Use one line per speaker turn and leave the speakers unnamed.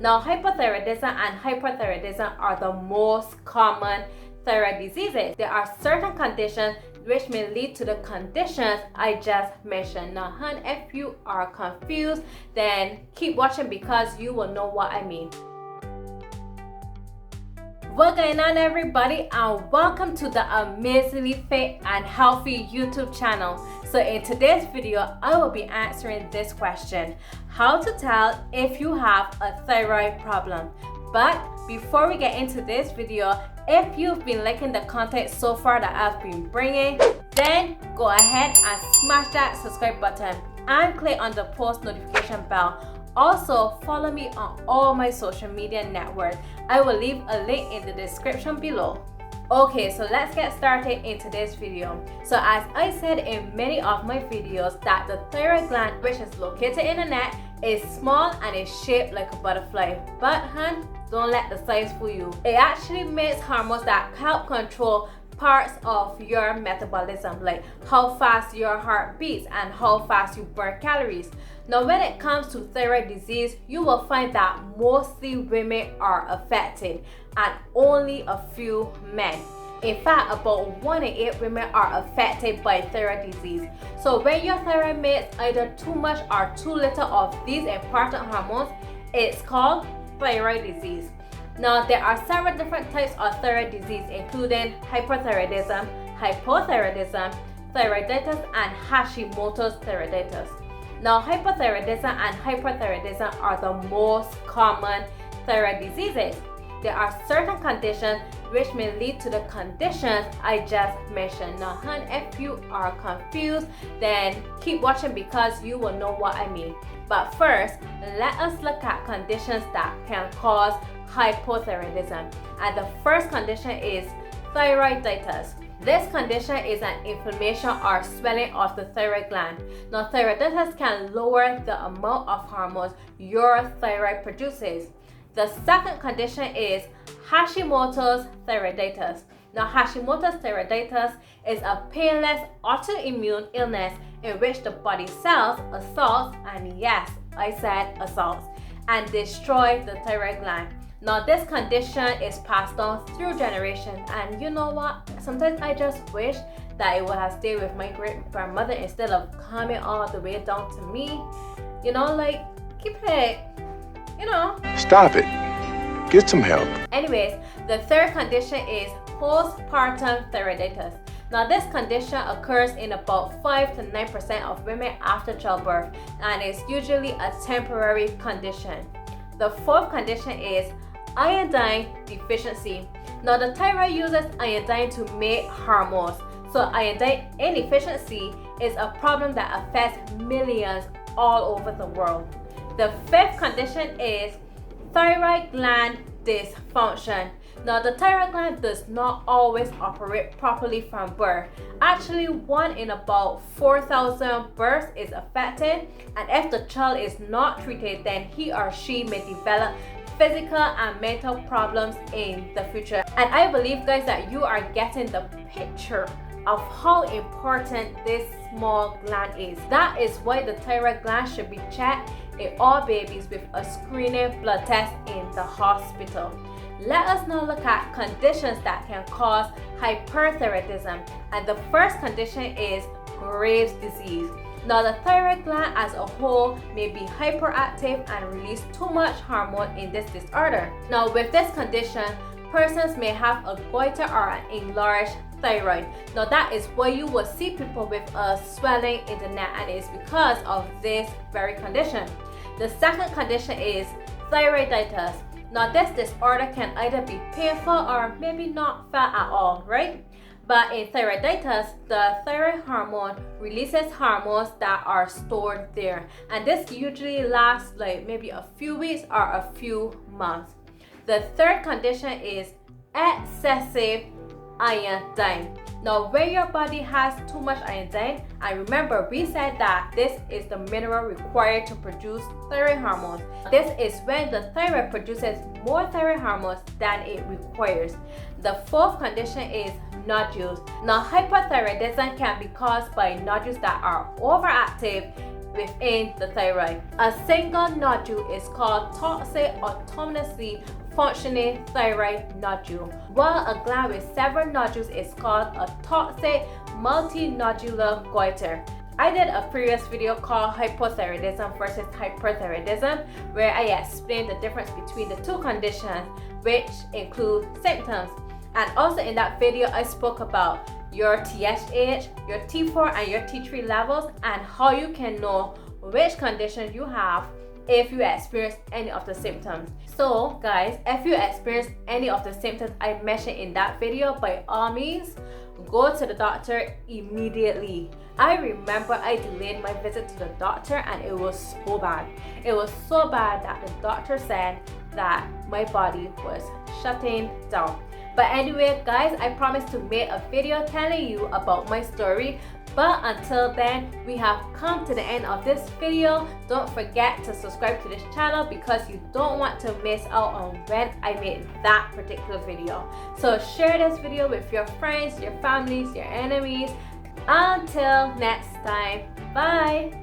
Now, hypothyroidism and hyperthyroidism are the most common thyroid diseases. There are certain conditions which may lead to the conditions I just mentioned. Now, if you are confused, then keep watching because you will know what I mean. What's going on, everybody, and welcome to the Amazingly Fit and Healthy YouTube channel. So in today's video, I will be answering this question: how to tell if you have a thyroid problem. But before we get into this video, if you've been liking the content so far that I've been bringing, then go ahead and smash that subscribe button and click on the post notification bell. Also, follow me on all my social media networks. I will leave a link in the description below. Okay, so let's get started in today's video. So as I said in many of my videos, that the thyroid gland, which is located in the neck, is small and is shaped like a butterfly. But don't let the size fool you. It actually makes hormones that help control parts of your metabolism, like how fast your heart beats and how fast you burn calories. Now, when it comes to thyroid disease, you will find that mostly women are affected and only a few men. In fact, about 1 in 8 women are affected by thyroid disease. So when your thyroid makes either too much or too little of these important hormones, it's called thyroid disease. Now, there are several different types of thyroid disease, including hyperthyroidism, hypothyroidism, thyroiditis, and Hashimotos thyroiditis. Now, hypothyroidism and hyperthyroidism are the most common thyroid diseases. There are certain conditions which may lead to the conditions I just mentioned. Now, if you are confused, then keep watching because you will know what I mean. But first, let us look at conditions that can cause hypothyroidism. And the first condition is thyroiditis. This condition is an inflammation or swelling of the thyroid gland. Now, thyroiditis can lower the amount of hormones your thyroid produces. The second condition is Hashimotos thyroiditis. Now, Hashimotos thyroiditis is a painless autoimmune illness in which the body cells assault, and yes, I said assaults, and destroy the thyroid gland. Now, this condition is passed on through generations, and you know what? Sometimes I just wish that it would have stayed with my great-grandmother instead of coming all the way down to me. You know, like, keep it, you know.
Stop it. Get some help.
Anyways, the third condition is postpartum thyroiditis. Now, this condition occurs in about 5 to 9% of women after childbirth, and is usually a temporary condition. The fourth condition is iodine deficiency. Now, the thyroid uses iodine to make hormones. So iodine inefficiency is a problem that affects millions all over the world. The fifth condition is thyroid gland dysfunction. Now, the thyroid gland does not always operate properly from birth. Actually, 1 in about 4,000 births is affected, and if the child is not treated, then he or she may develop physical and mental problems in the future. And I believe, guys, that you are getting the picture of how important this small gland is. That is why the thyroid gland should be checked in all babies with a screening blood test in the hospital. Let us now look at conditions that can cause hyperthyroidism. And the first condition is Graves' disease. Now, the thyroid gland as a whole may be hyperactive and release too much hormone in this disorder. Now, with this condition, persons may have a goiter or an enlarged thyroid. Now, that is why you will see people with a swelling in the neck, and it's because of this very condition. The second condition is thyroiditis. Now, this disorder can either be painful or maybe not felt at all, right? But in thyroiditis, the thyroid hormone releases hormones that are stored there, and this usually lasts like maybe a few weeks or a few months. The third condition is excessive iodine. Now, when your body has too much iodine, and remember we said that this is the mineral required to produce thyroid hormones. This is when the thyroid produces more thyroid hormones than it requires. The fourth condition is nodules. Now, hyperthyroidism can be caused by nodules that are overactive within the thyroid. A single nodule is called toxic autonomously functioning thyroid nodule, while a gland with several nodules is called a toxic multinodular goiter. I did a previous video called hypothyroidism versus hyperthyroidism, where I explained the difference between the two conditions, which include symptoms. And also in that video, I spoke about your TSH, your T4 and your T3 levels, and how you can know which condition you have if you experience any of the symptoms. So guys, if you experience any of the symptoms I mentioned in that video, by all means, go to the doctor immediately. I remember I delayed my visit to the doctor and it was so bad. It was so bad that the doctor said that my body was shutting down. But anyway guys, I promised to make a video telling you about my story. But until then, we have come to the end of this video. Don't forget to subscribe to this channel because you don't want to miss out on when I made that particular video. So share this video with your friends, your families, your enemies. Until next time, bye.